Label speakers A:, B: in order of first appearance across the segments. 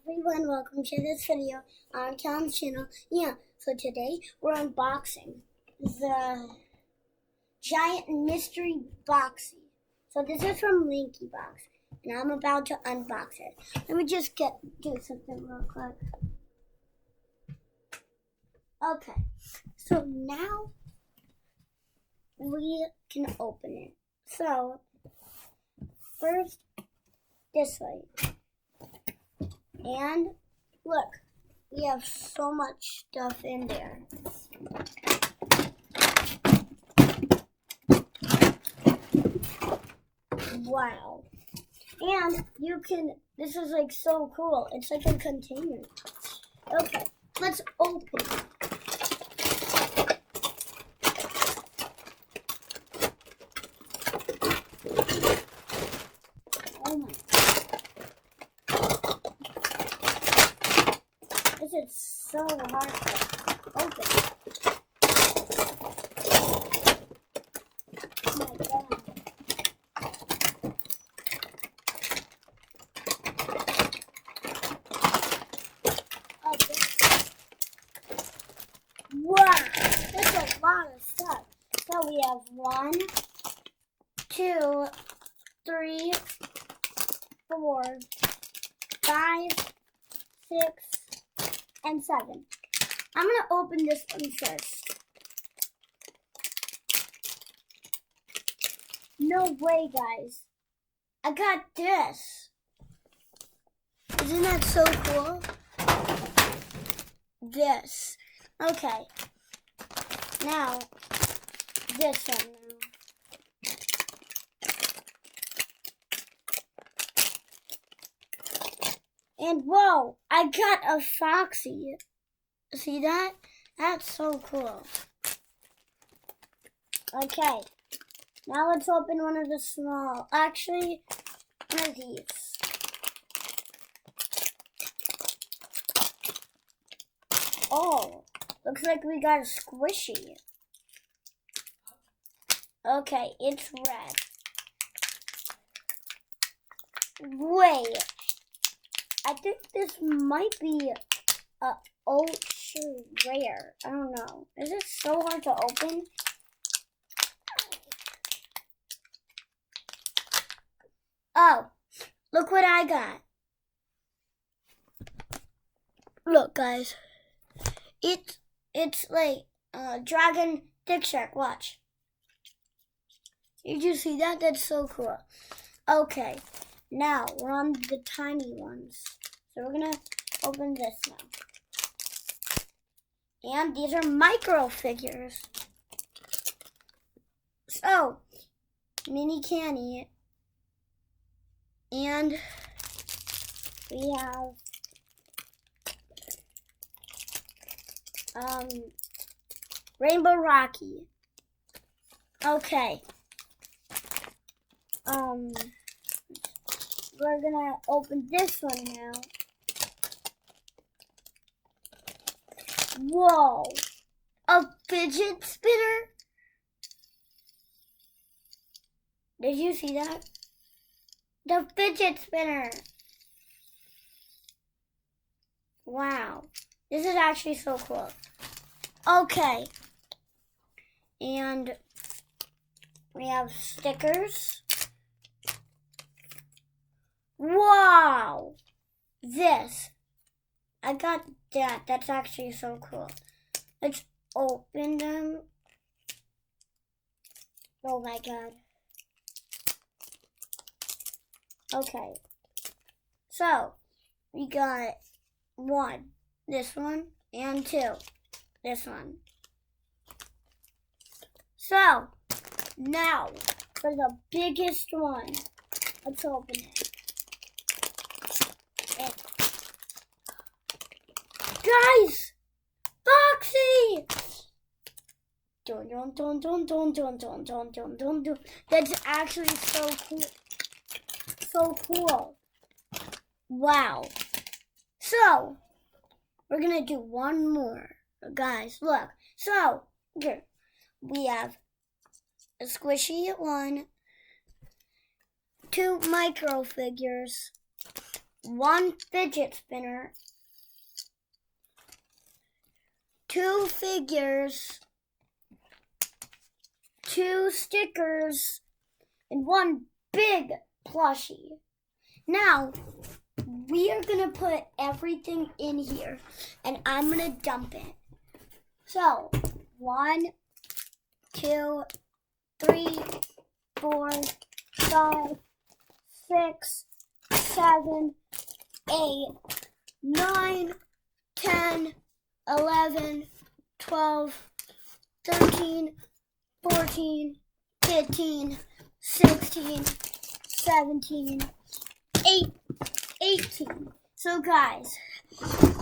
A: Everyone, welcome to this video on Callan's channel. So today we're unboxing the giant mystery boxy. So this is from LankyBox, and I'm about to unbox it. Let me just do something real quick. Okay, so now we can open it. So first, this way. And look, we have so much stuff in there. Wow. And this is like so cool. It's like a container. Okay, let's open it. Oh my God. This is so hard to open. Oh my God. Okay. Wow, that's a lot of stuff. So we have 1, 2, 3, 4, 5, 6, and 7. I'm going to open this one first. No way, guys. I got this. Isn't that so cool? This. Okay. Now, this one now. And whoa, I got a Foxy. See that? That's so cool. Okay. Now let's open one of the small. Actually, one of these. Oh, looks like we got a squishy. Okay, it's red. Wait. I think this might be a ultra rare. I don't know. Is it so hard to open? Oh, look what I got. Look, guys. It's like dragon dick shark. Watch. Did you see that? That's so cool. Okay. Now, we're on the tiny ones. So we're going to open this now. And these are micro figures. So, mini candy. And we have Rainbow Rocky. Okay. We're gonna open this one now. Whoa! A fidget spinner? Did you see that? The fidget spinner! Wow. This is actually so cool. Okay. And we have stickers. Wow! This. I got that. That's actually so cool. Let's open them. Oh my God. Okay. So, we got 1, this one, and 2, this one. So, now, for the biggest one, let's open it. Guys! Foxy! Dun, dun, dun, dun, dun, dun, dun, dun, dun, dun, dun. That's actually so cool. So cool. Wow. So, we're going to do one more. Guys, look. So, here. We have a squishy one, 2 micro figures, 1 fidget spinner, 2 figures, 2 stickers, and 1 big plushie. Now, we are going to put everything in here, and I'm going to dump it. So, 1, 2, 3, 4, 5, 6, 7, 8, 9, 10, 11, 12, 13, 14, 15, 16, 17, 18. So guys,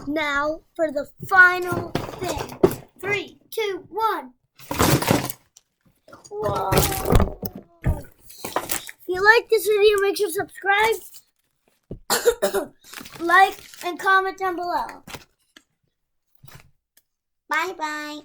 A: now for the final thing. 3, 2, 1. Whoa! If you like this video, make sure to subscribe, like, and comment down below. Bye-bye.